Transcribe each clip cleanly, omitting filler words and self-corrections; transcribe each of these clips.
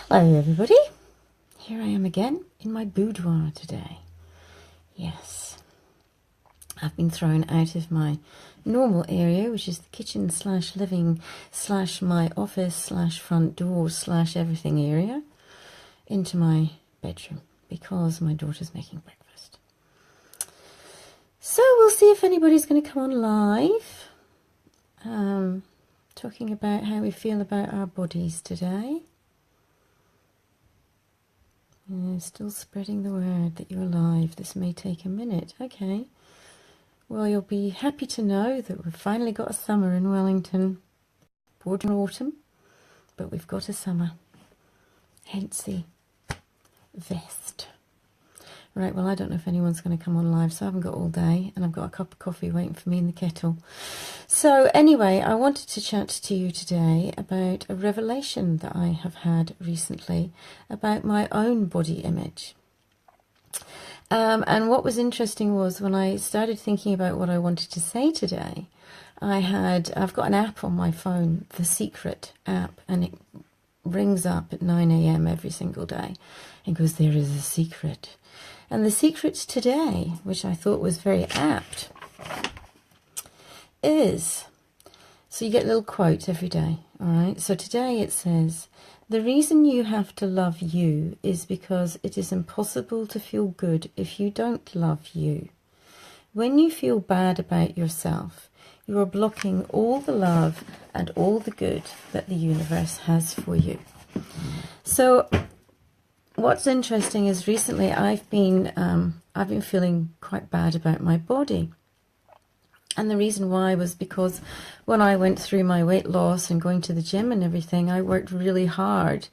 Hello everybody, here I am again in my boudoir today. Yes, I've been thrown out of my normal area, which is the kitchen slash living slash my office slash front door slash everything area, into my bedroom because my daughter's making breakfast. So we'll see if anybody's going to come on live, talking about how we feel about our bodies today. Still spreading the word that you're alive. This may take a minute. Okay. Well, you'll be happy to know that we've finally got a summer in Wellington. Bordering autumn, but we've got a summer. Hence the vest. Right, well, I don't know if anyone's going to come on live, so I haven't got all day, and I've got a cup of coffee waiting for me in the kettle. So anyway, I wanted to chat to you today about a revelation that I have had recently about my own body image. And what was interesting was when I started thinking about what I wanted to say today, I've got an app on my phone, the Secret app, and it rings up at 9 AM every single day and goes, there is a secret. And the secret today, which I thought was very apt, is, so you get a little quote every day, all right? So today it says, the reason you have to love you is because it is impossible to feel good if you don't love you. When you feel bad about yourself, you are blocking all the love and all the good that the universe has for you. So what's interesting is recently I've been feeling quite bad about my body. And the reason why was because when I went through my weight loss and going to the gym and everything, I worked really hard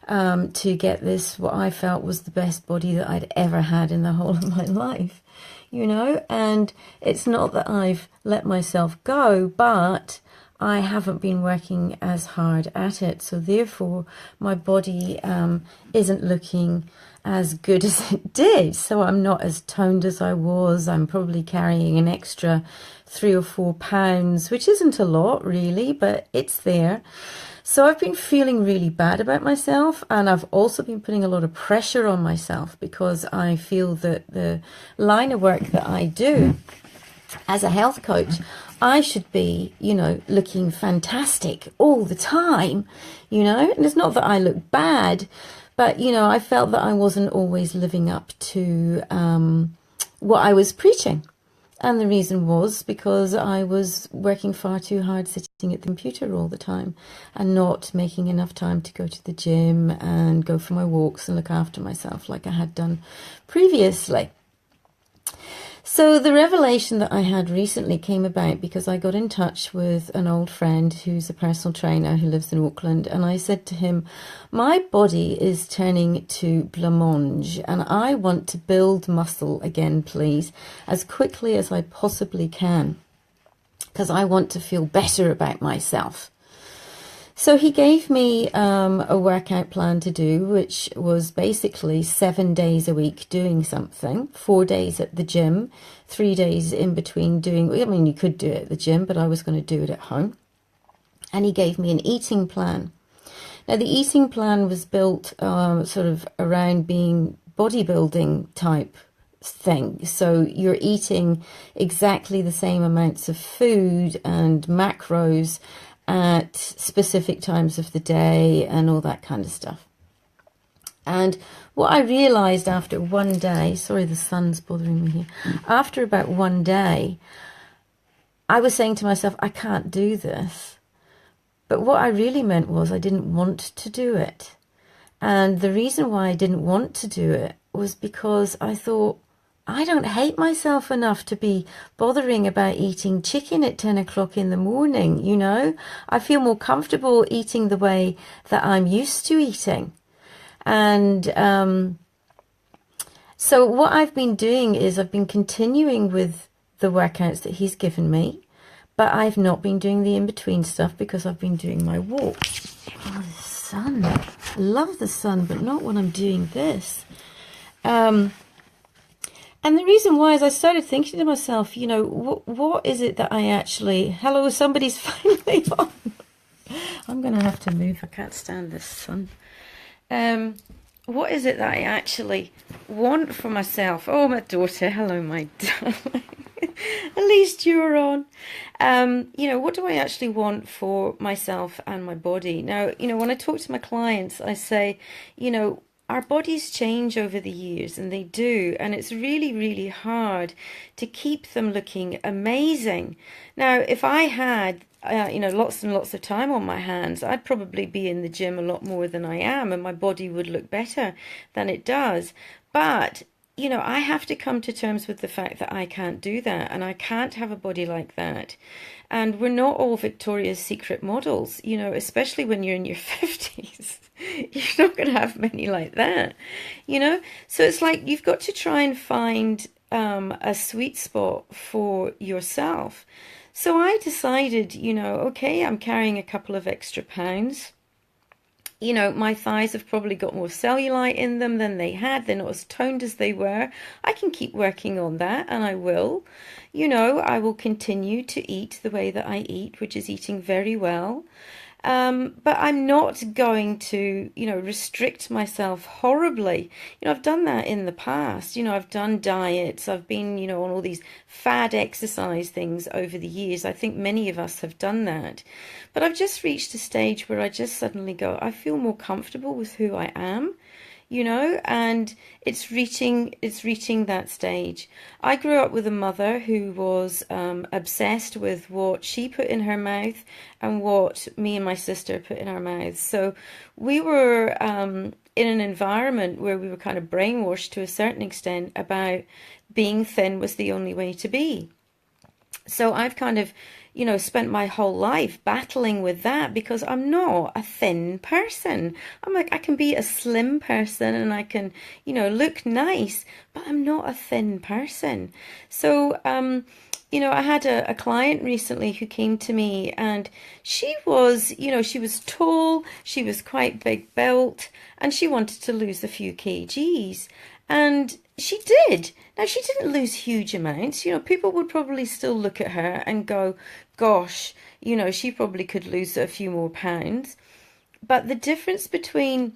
to get this, what I felt was the best body that I'd ever had in the whole of my life, you know. And it's not that I've let myself go, but I haven't been working as hard at it. So therefore, my body isn't looking as good as it did. So I'm not as toned as I was. I'm probably carrying an extra 3 or 4 pounds, which isn't a lot really, but it's there. So I've been feeling really bad about myself, and I've also been putting a lot of pressure on myself because I feel that the line of work that I do as a health coach, I should be, you know, looking fantastic all the time, you know. And it's not that I look bad, but, you know, I felt that I wasn't always living up to what I was preaching. And the reason was because I was working far too hard sitting at the computer all the time and not making enough time to go to the gym and go for my walks and look after myself like I had done previously. So the revelation that I had recently came about because I got in touch with an old friend who's a personal trainer who lives in Auckland, and I said to him, my body is turning to blancmange and I want to build muscle again, please, as quickly as I possibly can, because I want to feel better about myself. So he gave me a workout plan to do, which was basically 7 days a week doing something, 4 days at the gym, 3 days in between doing, I mean, you could do it at the gym, but I was going to do it at home. And he gave me an eating plan. Now, the eating plan was built sort of around being bodybuilding type thing. So you're eating exactly the same amounts of food and macros at specific times of the day and all that kind of stuff. And what I realized after one day, sorry, the sun's bothering me here. After about one day, I was saying to myself, I can't do this. But what I really meant was I didn't want to do it. And the reason why I didn't want to do it was because I thought, I don't hate myself enough to be bothering about eating chicken at 10 o'clock in the morning, you know. I feel more comfortable eating the way that I'm used to eating. And so what I've been doing is I've been continuing with the workouts that he's given me, but I've not been doing the in-between stuff because I've been doing my walks. Oh, the sun. I love the sun, but not when I'm doing this. And the reason why is I started thinking to myself, you know, what is it that I actually... Hello, somebody's finally on. I'm going to have to move. I can't stand this sun. Um, what is it that I actually want for myself? Oh, my daughter. Hello, my darling. At least you're on. What do I actually want for myself and my body? Now, when I talk to my clients, I say, our bodies change over the years, and they do, and it's really, really hard to keep them looking amazing. Now, if I had lots and lots of time on my hands, I'd probably be in the gym a lot more than I am, and my body would look better than it does. But I have to come to terms with the fact that I can't do that, and I can't have a body like that. And we're not all Victoria's Secret models, especially when you're in your 50s. You're not going to have many like that. So it's like you've got to try and find a sweet spot for yourself. So I decided, okay, I'm carrying a couple of extra pounds. My thighs have probably got more cellulite in them than they had. They're not as toned as they were. I can keep working on that, and I will. I will continue to eat the way that I eat, which is eating very well. But I'm not going to, restrict myself horribly. I've done that in the past. I've done diets. I've been, on all these fad exercise things over the years. I think many of us have done that. But I've just reached a stage where I just suddenly go, I feel more comfortable with who I am. And it's reaching that stage. I grew up with a mother who was obsessed with what she put in her mouth and what me and my sister put in our mouths. So we were in an environment where we were kind of brainwashed to a certain extent about being thin was the only way to be. So I've kind of, spent my whole life battling with that because I'm not a thin person. I'm like, I can be a slim person and I can, look nice, but I'm not a thin person. So, I had a client recently who came to me, and she was, she was tall, she was quite big built, and she wanted to lose a few kgs. And she did. Now, she didn't lose huge amounts. People would probably still look at her and go, gosh, she probably could lose a few more pounds. But the difference between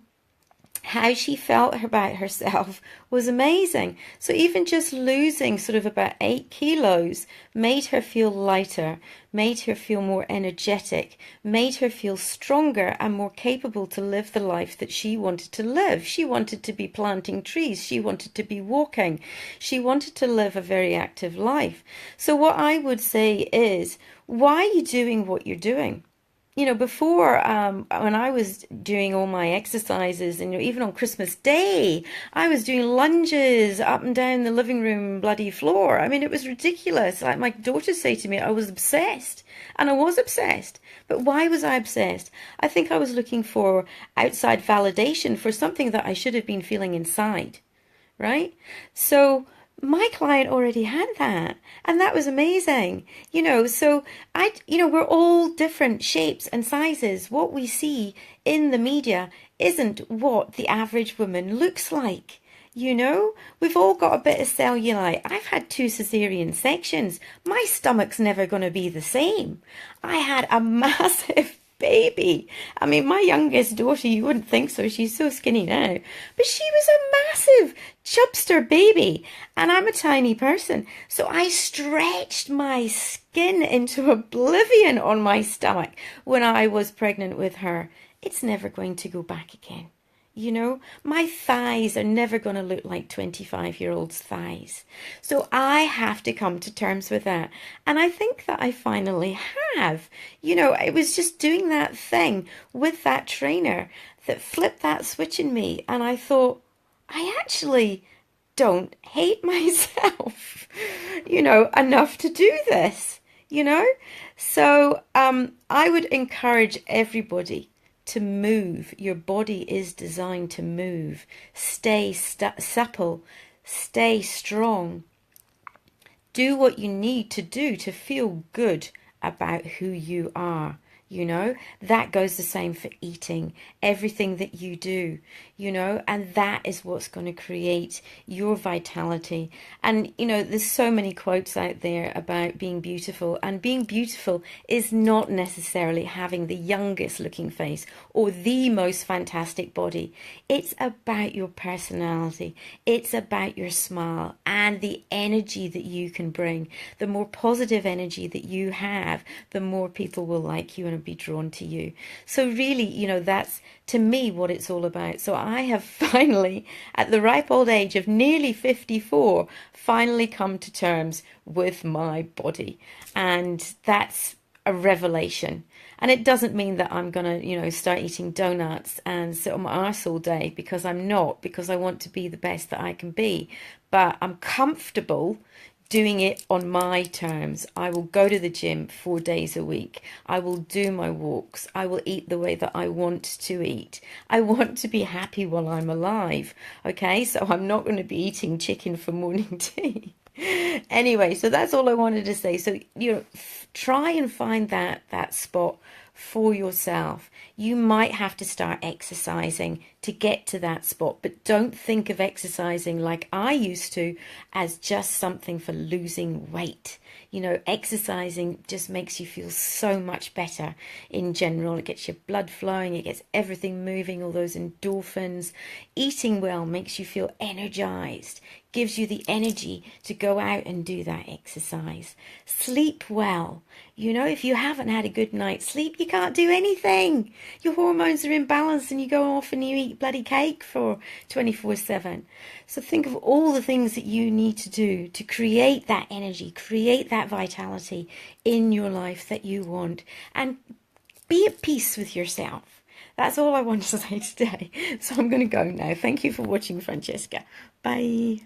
how she felt about herself was amazing. So even just losing sort of about 8 kilos made her feel lighter, made her feel more energetic, made her feel stronger and more capable to live the life that she wanted to live. She wanted to be planting trees. She wanted to be walking. She wanted to live a very active life. So what I would say is, why are you doing what you're doing? Before, when I was doing all my exercises, and even on Christmas Day, I was doing lunges up and down the living room bloody floor. I mean, it was ridiculous. Like my daughters say to me, I was obsessed. And I was obsessed. But why was I obsessed? I think I was looking for outside validation for something that I should have been feeling inside, right? So my client already had that, and that was amazing. So we're all different shapes and sizes. What we see in the media isn't what the average woman looks like. We've all got a bit of cellulite. I've had 2 cesarean sections. My stomach's never going to be the same. I had a massive baby. I mean, my youngest daughter, you wouldn't think so. She's so skinny now. But she was a massive chubster baby. And I'm a tiny person. So I stretched my skin into oblivion on my stomach when I was pregnant with her. It's never going to go back again. My thighs are never going to look like 25-year-olds' thighs. So I have to come to terms with that. And I think that I finally have. It was just doing that thing with that trainer that flipped that switch in me. And I thought, I actually don't hate myself, enough to do this. So I would encourage everybody to move. Your body is designed to move. Stay supple. Stay strong. Do what you need to do to feel good about who you are. You know, that goes the same for eating, everything that you do, you know, and that is what's going to create your vitality. And, you know, there's so many quotes out there about being beautiful, and being beautiful is not necessarily having the youngest looking face or the most fantastic body. It's about your personality. It's about your smile and the energy that you can bring. The more positive energy that you have, the more people will like you and be drawn to you. So really, you know, that's to me what it's all about. So I have finally, at the ripe old age of nearly 54, finally come to terms with my body. And that's a revelation. And it doesn't mean that I'm going to, you know, start eating donuts and sit on my arse all day, because I'm not, because I want to be the best that I can be. But I'm comfortable doing it on my terms. I will go to the gym 4 days a week. I will do my walks. I will eat the way that I want to eat. I want to be happy while I'm alive. Okay, so I'm not going to be eating chicken for morning tea. Anyway, so that's all I wanted to say. So, you know, try and find that spot for yourself. You might have to start exercising to get to that spot, but don't think of exercising like I used to as just something for losing weight. You know, exercising just makes you feel so much better in general. It gets your blood flowing, it gets everything moving, all those endorphins. Eating well makes you feel energized, gives you the energy to go out and do that exercise. Sleep well. You know, if you haven't had a good night's sleep, you can't do anything. Your hormones are imbalanced and you go off and you eat bloody cake for 24/7. So think of all the things that you need to do to create that energy, create that vitality in your life that you want, and be at peace with yourself. That's all I wanted to say today. So I'm going to go now. Thank you for watching, Francesca. Bye.